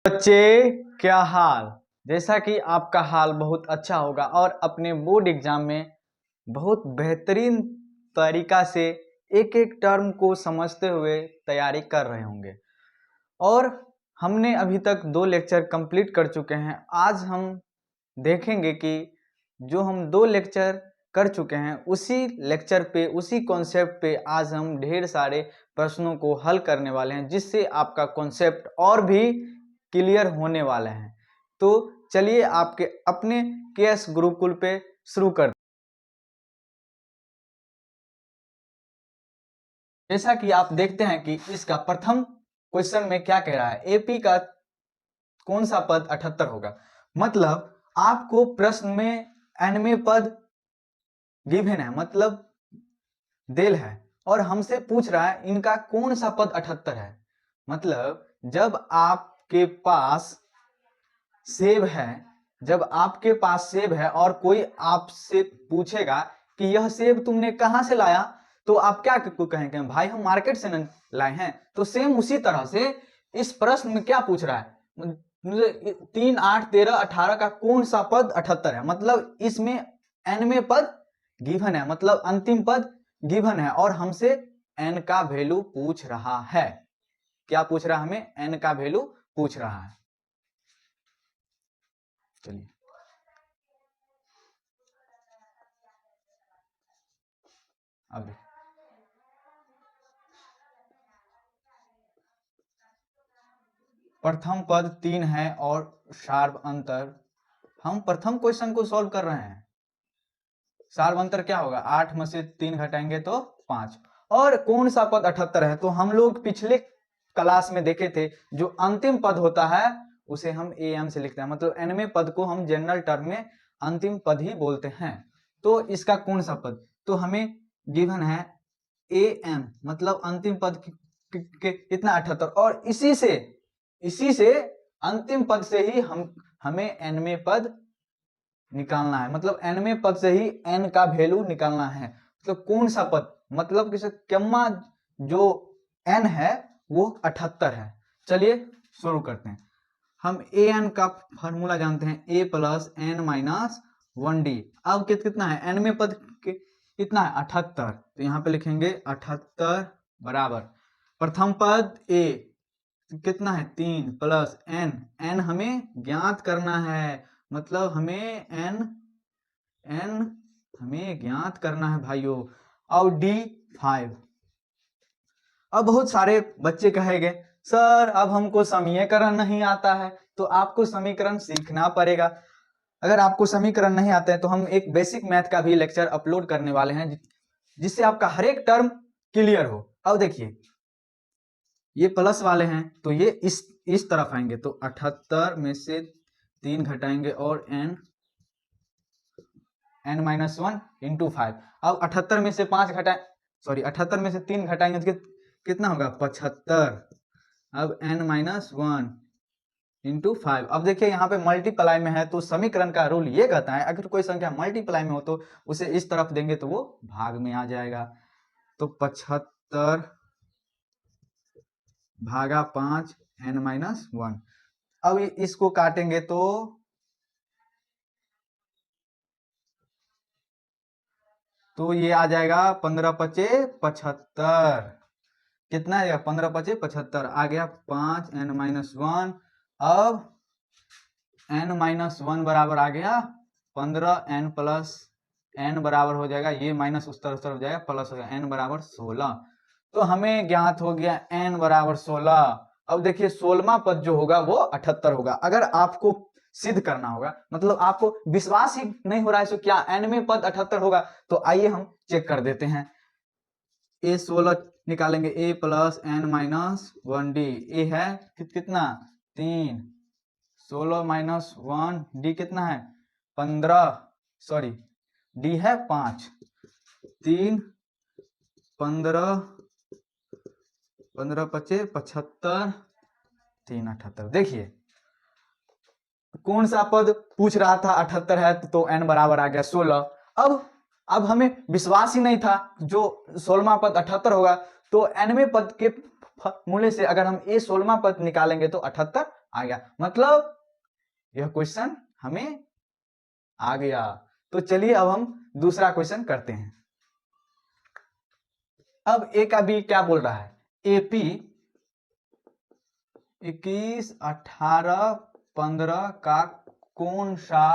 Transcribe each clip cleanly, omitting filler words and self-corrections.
बच्चे क्या हाल। जैसा कि आपका हाल बहुत अच्छा होगा और अपने बोर्ड एग्जाम में बहुत बेहतरीन तरीका से एक एक टर्म को समझते हुए तैयारी कर रहे होंगे। और हमने अभी तक 2 लेक्चर कंप्लीट कर चुके हैं। आज हम देखेंगे कि जो हम 2 लेक्चर कर चुके हैं उसी लेक्चर पे, उसी कॉन्सेप्ट पे आज हम ढेर सारे प्रश्नों को हल करने वाले हैं, जिससे आपका कॉन्सेप्ट और भी क्लियर होने वाले हैं। तो चलिए आपके अपने केएस गुरुकुल पे शुरू करते हैं। जैसा कि आप देखते हैं कि इसका प्रथम क्वेश्चन में क्या कह रहा है, एपी का कौन सा पद 78 होगा। मतलब आपको प्रश्न में एनवें पद गिवन है, मतलब देल है, और हमसे पूछ रहा है इनका कौन सा पद 78 है। मतलब जब आपके पास सेब है, जब आपके पास सेब है और कोई आपसे पूछेगा कि यह सेब तुमने कहां से लाया, तो आप क्या कहेंगे, भाई हम मार्केट से न लाए हैं। तो सेम उसी तरह से इस प्रश्न में क्या पूछ रहा है, 3, 8, 13, 18 का कौन सा पद 78 है। मतलब इसमें एनवें पद गिवन है, मतलब अंतिम पद गिवन है, और हमसे एन का वैल्यू पूछ रहा है। क्या पूछ रहा है हमें, एन का वैल्यू पूछ रहा है। चलिए अब प्रथम पद 3 है और सार्व अंतर, हम प्रथम क्वेश्चन को सॉल्व कर रहे हैं। सार्व अंतर क्या होगा, 8 में से 3 घटाएंगे तो 5। और कौन सा पद 78 है, तो हम लोग पिछले क्लास में देखे थे जो अंतिम पद होता है उसे हम एम से लिखते हैं। मतलब एनवें पद को हम जनरल टर्म में अंतिम पद ही बोलते हैं। तो इसका कौन सा पद, तो हमें गिवन है एम, मतलब अंतिम पद के इतना 78, और इसी से अंतिम पद से ही हमें एनवें पद निकालना है। मतलब एनवें पद से ही एन का वैल्यू निकालना है। तो कौन सा पद, मतलब किसी कम्मा जो एन है वो 78 है। चलिए शुरू करते हैं। हम ए एन का फॉर्मूला जानते हैं, ए प्लस एन माइनस 1d। अब कितना है, एनवें पद कितना है 78, तो यहाँ पे लिखेंगे 78 बराबर प्रथम पद ए कितना है 3 प्लस एन, एन हमें ज्ञात करना है। मतलब हमें एन हमें ज्ञात करना है भाइयों। और डी 5। अब बहुत सारे बच्चे कहेंगे सर अब हमको समीकरण नहीं आता है, तो आपको समीकरण सीखना पड़ेगा। अगर आपको समीकरण नहीं आते हैं तो हम एक बेसिक मैथ का भी लेक्चर अपलोड करने वाले हैं, जिससे आपका हर एक टर्म क्लियर हो। अब देखिए ये प्लस वाले हैं तो ये इस तरफ आएंगे, तो 78 में से 3 घटाएंगे और n माइनस 1 इंटू 5। अब 78 में से 5 घटाए, सॉरी 78 में से 3 घटाएंगे तो कितना होगा 75। अब n माइनस 1 इंटू 5। अब देखिए यहाँ पे मल्टीप्लाई में है, तो समीकरण का रूल ये कहता है अगर कोई संख्या मल्टीप्लाई में हो तो उसे इस तरफ देंगे तो वो भाग में आ जाएगा। तो 75 भागा 5 n माइनस 1। अब इसको काटेंगे तो ये आ जाएगा 15 पचे 75। कितना आएगा 15 पचे 75, आ गया 5 n माइनस 1। अब n माइनस 1 बराबर आ गया 15, n प्लस n बराबर हो जाएगा, ये माइनस उस तरफ जाएगा, प्लस हो जाएगा n बराबर 16। तो हमें ज्ञात हो गया n बराबर 16। अब देखिए 16वां पद जो होगा वो 78 होगा। अगर आपको सिद्ध करना होगा, मतलब आपको विश्वास ही नहीं हो रहा है तो क्या एनवें पद 78 होगा, तो आइए हम चेक कर देते हैं। ए 16 निकालेंगे, ए प्लस एन माइनस 1d। ए है कितना 3, 16 माइनस 1 डी कितना है 15, सॉरी डी है 5, 3 15 15 पचे 75, 3 78। देखिए कौन सा पद पूछ रहा था 78 है, तो n बराबर आ गया 16। अब हमें विश्वास ही नहीं था जो 16वां पद 78 होगा, तो nवें पद के मूल्य से अगर हम ए 16वां पद निकालेंगे तो 78 आ गया, मतलब यह क्वेश्चन हमें आ गया। तो चलिए अब हम दूसरा क्वेश्चन करते हैं। अब ए का बी क्या बोल रहा है, एपी 21, 18, 15 का कौन सा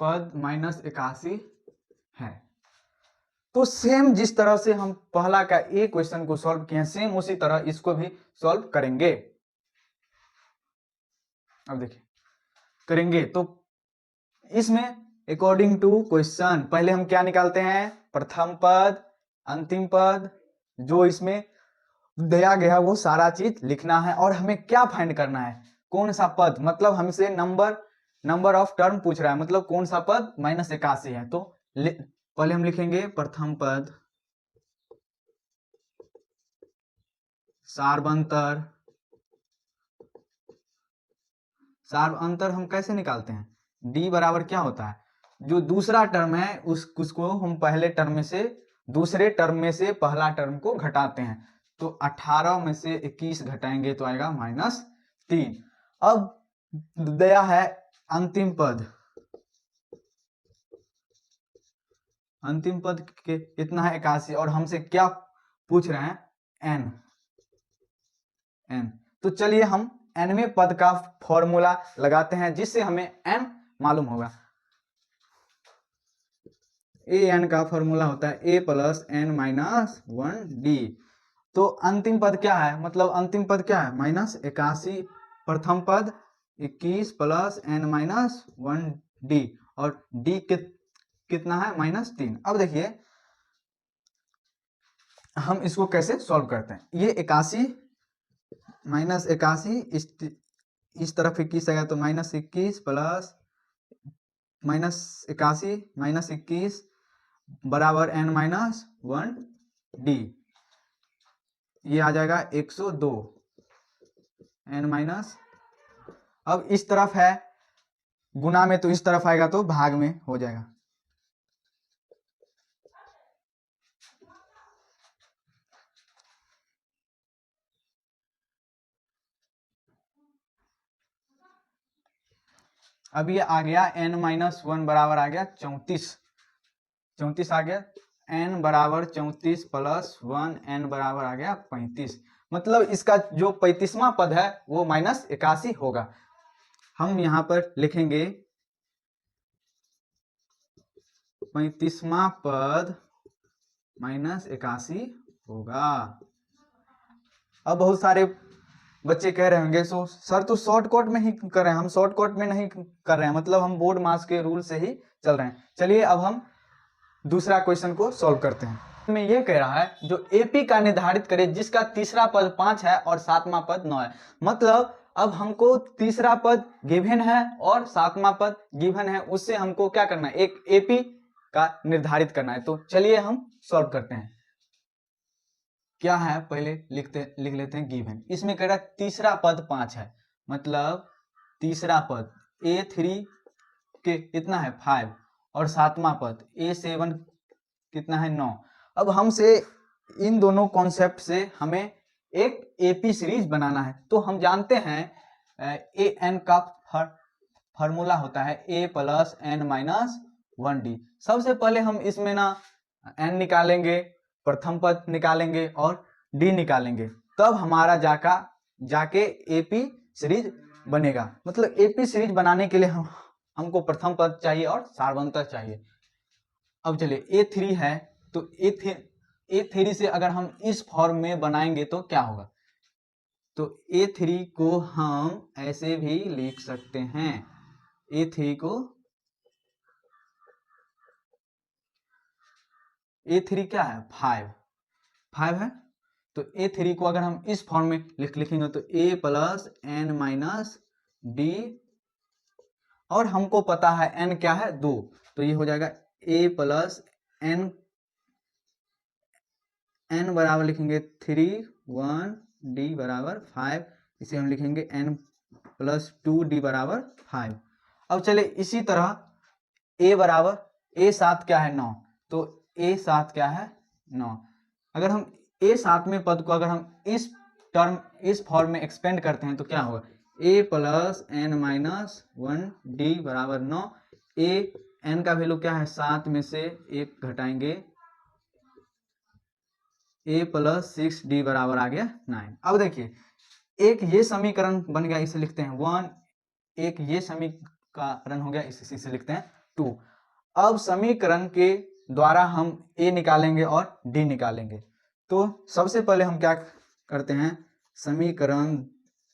पद -81 है। तो सेम जिस तरह से हम पहला का ए क्वेश्चन को सॉल्व किए हैं, सेम उसी तरह इसको भी सॉल्व करेंगे। अब देखिए करेंगे तो इसमें अकॉर्डिंग टू क्वेश्चन पहले हम क्या निकालते हैं, प्रथम पद, अंतिम पद, जो इसमें दिया गया वो सारा चीज लिखना है। और हमें क्या फाइंड करना है, कौन सा पद, मतलब हमसे नंबर ऑफ टर्म पूछ रहा है, मतलब कौन सा पद -81 है। तो पहले हम लिखेंगे प्रथम पद, सार्वंतर। सार्वंतर हम कैसे निकालते हैं, d बराबर क्या होता है, जो दूसरा टर्म है उसको हम पहले टर्म में से दूसरे टर्म में से पहला टर्म को घटाते हैं। तो 18 में से 21 घटाएंगे तो आएगा -3। अब दिया है अंतिम पद, अंतिम पद के कितना है 81, और हमसे क्या पूछ रहे हैं, n। तो चलिए हम nवें पद का फॉर्मूला लगाते हैं जिससे हमें n मालूम होगा। an का फॉर्मूला होता है a + n - 1d। तो अंतिम पद क्या है, मतलब अंतिम पद क्या है -81, प्रथम पद 21 + n - 1d, और d कितना है -3। अब देखिए हम इसको कैसे सॉल्व करते हैं, ये 81 इस तरफ 21 आएगा तो -21 प्लस -81 -21 बराबर n - 1d, ये आ जाएगा 102 n अब इस तरफ है गुना में, तो इस तरफ आएगा तो भाग में हो जाएगा। अब ये आ गया n - 1 बराबर आ गया 34 आ गया, n बराबर 34 + 1 n बराबर आ गया 35। मतलब इसका जो 35वां पद है वो -81 होगा। हम यहाँ पर लिखेंगे 35वां पद -81 होगा। अब बहुत सारे बच्चे कह रहे होंगे सो सर तो शॉर्टकट में ही कर रहे हैं, हम शॉर्टकट में नहीं कर रहे हैं, मतलब हम बोर्ड मास के रूल से ही चल रहे हैं। चलिए अब हम दूसरा क्वेश्चन को सॉल्व करते हैं। में ये कह रहा है जो एपी का निर्धारित करे जिसका तीसरा पद 5 है और सातवां पद 9 है। मतलब अब हमको तीसरा पद गिवन है और सातवां पद गिवन है, उससे हमको क्या करना है, एक एपी का निर्धारित करना है। तो चलिए हम सॉल्व करते हैं। क्या है पहले लिख लेते हैं गिवन। इसमें कह रहा है तीसरा पद 5 है, मतलब तीसरा पद A3 के कितना है 5 और सातवां पद A7 कितना है 9। अब हमसे इन दोनों कॉन्सेप्ट से हमें एक एपी सीरीज बनाना है। तो हम जानते हैं an का फार्मूला होता है a + n - 1d। सबसे पहले हम इसमें ना n निकालेंगे, प्रथम पद निकालेंगे और d निकालेंगे, तब हमारा जाके एपी सीरीज बनेगा। मतलब एपी सीरीज बनाने के लिए हमको प्रथम पद चाहिए और सार्वंतर चाहिए। अब चलिए A3 है, तो A3 से अगर हम इस फॉर्म में बनाएंगे तो क्या होगा, तो A3 को हम ऐसे भी लिख सकते हैं। A3 क्या है 5 है, तो A3 को अगर हम इस फॉर्म में लिखेंगे तो a + n - d, और हमको पता है n क्या है 2, तो ये हो जाएगा a + n बराबर लिखेंगे 3 1 d बराबर 5, इसे हम लिखेंगे n + 2d बराबर 5। अब चले इसी तरह a बराबर A7 क्या है 9, तो A7 क्या है 9। अगर हम A7 में पद को अगर हम इस टर्म इस फॉर्म में एक्सपेंड करते हैं तो क्या होगा, a plus n minus 1 d बराबर 9। a n का वैल्यू क्या है, 7 में से 1 घटाएंगे, a प्लस 6 डी बराबर आ गया 9। अब देखिए एक ये समीकरण बन गया, इसे लिखते हैं 1, एक ये समीकरण हो गया, इसे लिखते हैं 2। अब समीकरण के द्वारा हम a निकालेंगे और d निकालेंगे। तो सबसे पहले हम क्या करते हैं, समीकरण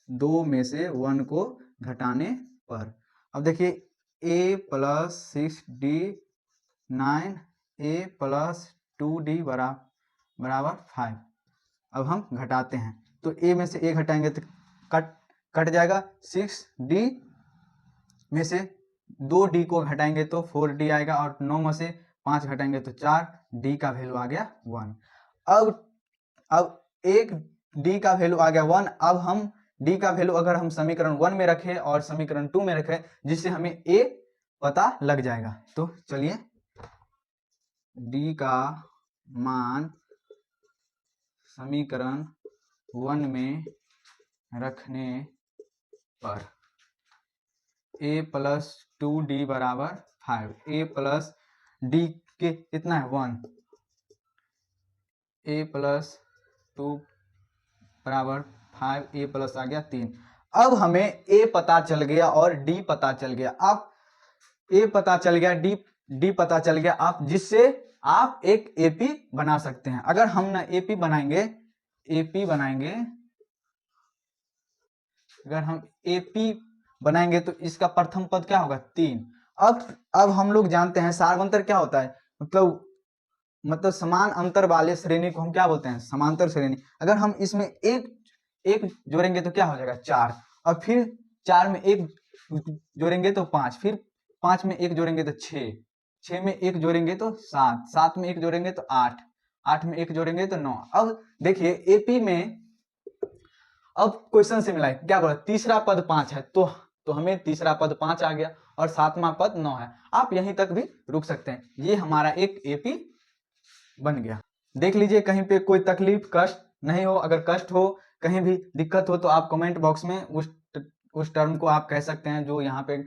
2 में से 1 को घटाने पर, अब देखिए a plus 6d 9, a plus 2d बराबर 5। अब हम घटाते हैं तो a में से a घटाएंगे तो कट जाएगा, 6d में से 2d को घटाएंगे तो 4d आएगा, और 9 में से 5 घटाएंगे तो 4, d का वैल्यू आ गया 1। अब एक d का वैल्यू आ गया 1। अब हम d का वैल्यू अगर हम समीकरण 1 में रखें और समीकरण 2 में रखें, जिससे हमें a पता लग जाएगा। तो चलिए d का मान समीकरण 1 में रखने पर a प्लस 2d बराबर 5, a प्लस d के कितना है 1, a प्लस 2 बराबर 5, a प्लस आ गया 3। अब हमें a पता चल गया और d पता चल गया। अब a पता चल गया, d पता चल गया, आप जिससे आप एक AP बना सकते हैं। अगर हम ना AP बनाएंगे, अगर हम AP बनाएंगे तो इसका प्रथम पद क्या होगा 3। अब हम लोग जानते हैं सार्वंतर क्या होता है, मतलब समान अंतर वाले श्रेणी को हम क्या बोलते हैं, समांतर श्रेणी। अगर हम इसमें एक जोड़ेंगे तो क्या हो जाएगा 4, और फिर 4 में 1 जोड़ेंगे तो 5, फिर 5 में 1 जोड़ेंगे तो 6, 6 में 1 जोड़ेंगे तो 7, 7 में 1 जोड़ेंगे तो 8, 8 में 1 जोड़ेंगे तो 9। अब देखिए AP में अब क्वेश्चन से मिला है, क्या बोला, तीसरा पद 5 है, तो हमें तीसरा पद 5 आ गया और 7वां पद 9 है। आप यहीं तक भी रुक सकते हैं, ये हमारा एक AP बन गया। देख लीजिए कहीं पे कोई तकलीफ कष्ट नहीं हो, अगर कष्ट हो कहीं भी दिक्कत हो तो आप कमेंट बॉक्स में उस टर्म को आप कह सकते हैं जो यहाँ पे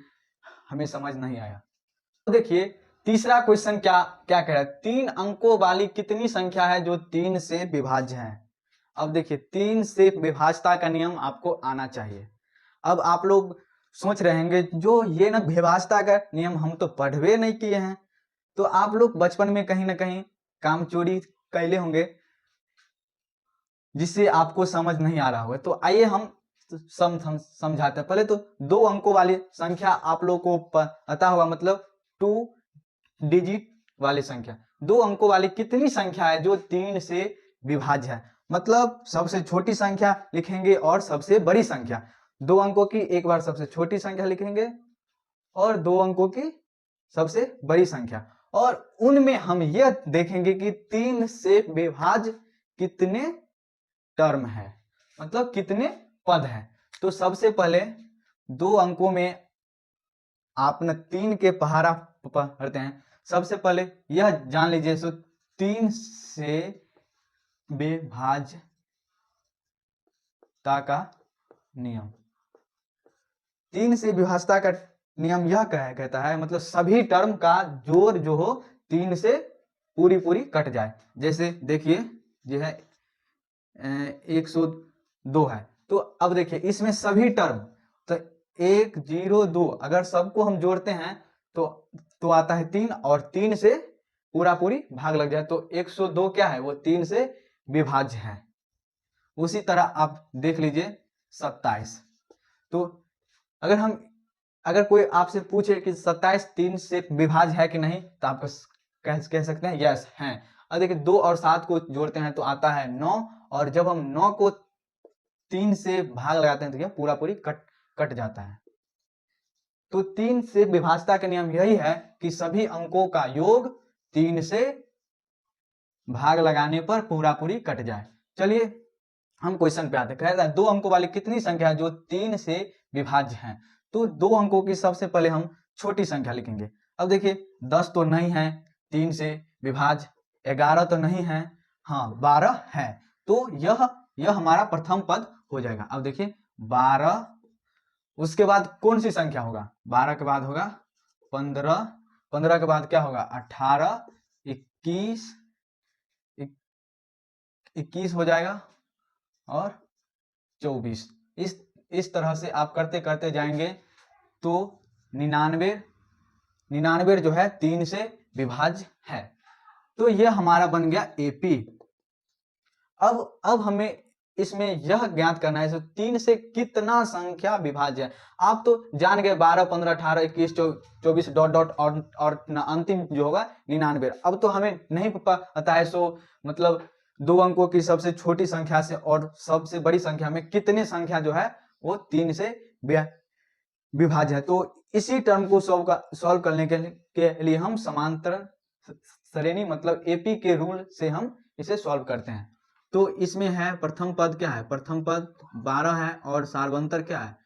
हमें समझ नहीं आया। तो देखिए तीसरा क्वेश्चन क्या कह रहा है, 3 अंकों वाली कितनी संख्या है जो 3 से विभाज्य है। अब देखिए 3 से विभाज्यता का नियम आपको आना चाहिए। अब आप लोग सोच रहे होंगे जो ये ना विभाज्यता का नियम हम तो पढ़वे नहीं किए हैं, तो आप लोग बचपन में कहीं ना कहीं काम चोरी कैले होंगे जिससे आपको समझ नहीं आ रहा होगा। तो आइए हम समझाते हैं। पहले तो 2 अंकों वाली संख्या आप लोग को पता होगा, मतलब 2 डिजिट वाली संख्या। 2 अंकों वाली कितनी संख्या है जो 3 से विभाज्य है, मतलब सबसे छोटी संख्या लिखेंगे और सबसे बड़ी संख्या। 2 अंकों की एक बार सबसे छोटी संख्या लिखेंगे और 2 अंकों की सबसे बड़ी संख्या, और उनमें हम यह देखेंगे कि 3 से विभाज्य कितने टर्म है, मतलब कितने पद है। तो सबसे पहले 2 अंकों में आप न 3 के पहाड़ा पढ़ते हैं। सबसे पहले यह जान लीजिए, सो 3 से विभाज्यता का नियम, 3 से विभाज्यता का नियम यह कहता है, मतलब सभी टर्म का जोड़ जो हो 3 से पूरी कट जाए। जैसे देखिए जो है 102 है, तो अब देखिए इसमें सभी टर्म, तो 1 0 2 अगर सबको हम जोड़ते हैं तो आता है 3, और 3 से पूरी भाग लग जाए तो 102 क्या है, वो 3 से विभाज्य है। उसी तरह आप देख लीजिए 27। तो अगर कोई आपसे पूछे कि 27 3 से विभाज्य है कि नहीं, तो आप कह सकते हैं यस है। अब देखिए 2 और 7 को जोड़ते हैं तो आता है 9, और जब हम 9 को 3 से भाग लगाते हैं तो यह पूरी कट जाता है। तो 3 से विभाज्यता का नियम यही है कि सभी अंकों का योग 3 से भाग लगाने पर पूरी कट जाए। चलिए हम क्वेश्चन पे आते हैं। कहता है 2 अंकों वाली कितनी संख्या है जो 3 से विभाज्य है। तो 2 अंकों की सबसे पहले हम छोटी संख्या लिखेंगे। अब देखिए 10 तो नहीं है 3 से विभाज्य, 11 तो नहीं है, हाँ 12 है। तो यह यह हमारा प्रथम पद हो जाएगा। अब देखिए 12, उसके बाद कौन सी संख्या होगा, 12 के बाद होगा 15, 15 के बाद क्या होगा 18, 21, 21 हो जाएगा और 24। इस तरह से आप करते करते जाएंगे तो 99 जो है 3 से विभाज्य है। तो यह हमारा बन गया एपी। अब हमें इसमें यह ज्ञात करना है 3 से कितना संख्या विभाज्य है। आप तो जान गए 12, 15, 18, 21, 24 डॉट डॉट और अंतिम जो होगा 99। अब तो हमें नहीं पता है मतलब 2 अंकों की सबसे छोटी संख्या से और सबसे बड़ी संख्या में कितने संख्या जो है वो 3 से विभाज्य है। तो इसी टर्म को सॉल्व करने के लिए हम समांतर श्रेणी मतलब एपी के रूल से हम इसे सॉल्व करते हैं। तो इसमें है प्रथम पद क्या है, प्रथम पद 12 है और सार्वंतर क्या है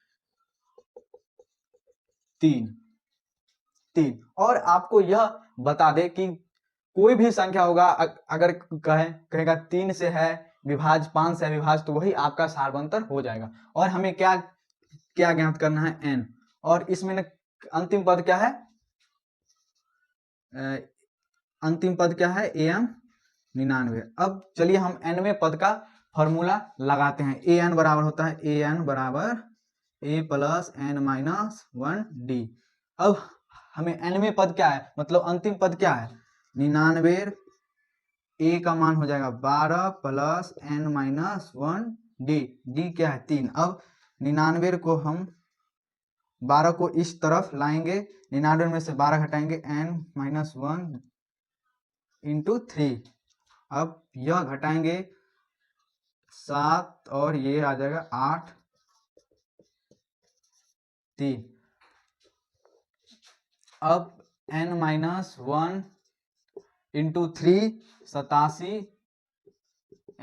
3। और आपको यह बता दे कि कोई भी संख्या होगा अगर कहेगा 3 से है विभाज्य, 5 से है विभाज्य, तो वही आपका सार्वंतर हो जाएगा। और हमें क्या ज्ञात करना है n, और इसमें अंतिम पद क्या है, अंतिम पद क्या है am 99। अब चलिए हम nवें पद का फॉर्मूला लगाते हैं। an बराबर होता है an बराबर a plus n minus 1d। अब हमें nवें पद क्या है मतलब अंतिम पद क्या है 99, a का मान हो जाएगा 12 plus n minus 1d, d क्या है 3। अब 99 को हम 12 को इस तरफ लाएंगे, 99 में से 12 घटाएंगे n माइनस 1 इंटू 3। अब यह घटाएंगे 7 और ये आ जाएगा 8, 3। अब n minus 1 into 3 87,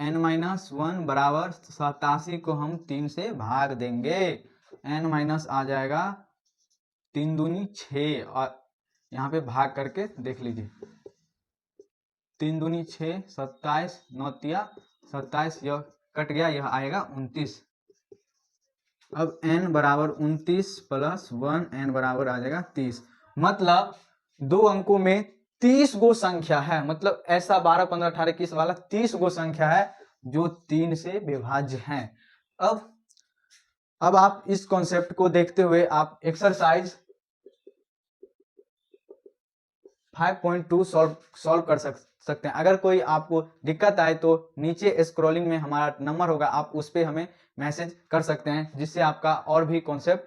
n minus 1 बराबर 87 को हम 3 से भाग देंगे, n माइनस आ जाएगा 3 दूनी 6, और यहाँ पे भाग करके देख लीजिए 3 दूनी 6, 27, 9 तिया 27, यह कट गया, यह आएगा 29। अब n बराबर 29 प्लस 1, n बराबर आ जाएगा 30। मतलब 2 अंकों में 30 गो संख्या है, मतलब ऐसा 12, 15, 18, 21 वाला 30 गो संख्या है जो 3 से विभाज्य है। अब आप इस कॉन्सेप्ट को देखते हुए आप एक्सरसाइज 5.2 सॉल्व कर सकते हैं। अगर कोई आपको दिक्कत आए तो नीचे स्क्रॉलिंग में हमारा नंबर होगा, आप उस पर हमें मैसेज कर सकते हैं जिससे आपका और भी कॉन्सेप्ट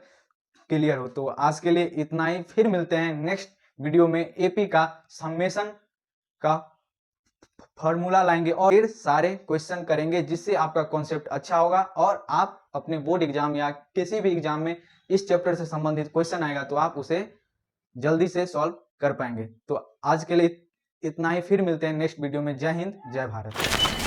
क्लियर हो। तो आज के लिए इतना ही, फिर मिलते हैं नेक्स्ट वीडियो में। एपी का समेशन का फॉर्मूला लाएंगे और फिर सारे क्वेश्चन करेंगे जिससे आपका कॉन्सेप्ट अच्छा होगा और आप अपने बोर्ड एग्जाम या किसी भी एग्जाम में इस चैप्टर से संबंधित क्वेश्चन आएगा तो आप उसे जल्दी से सॉल्व कर पाएंगे। तो आज के लिए इतना ही, फिर मिलते हैं नेक्स्ट वीडियो में। जय हिंद, जय भारत।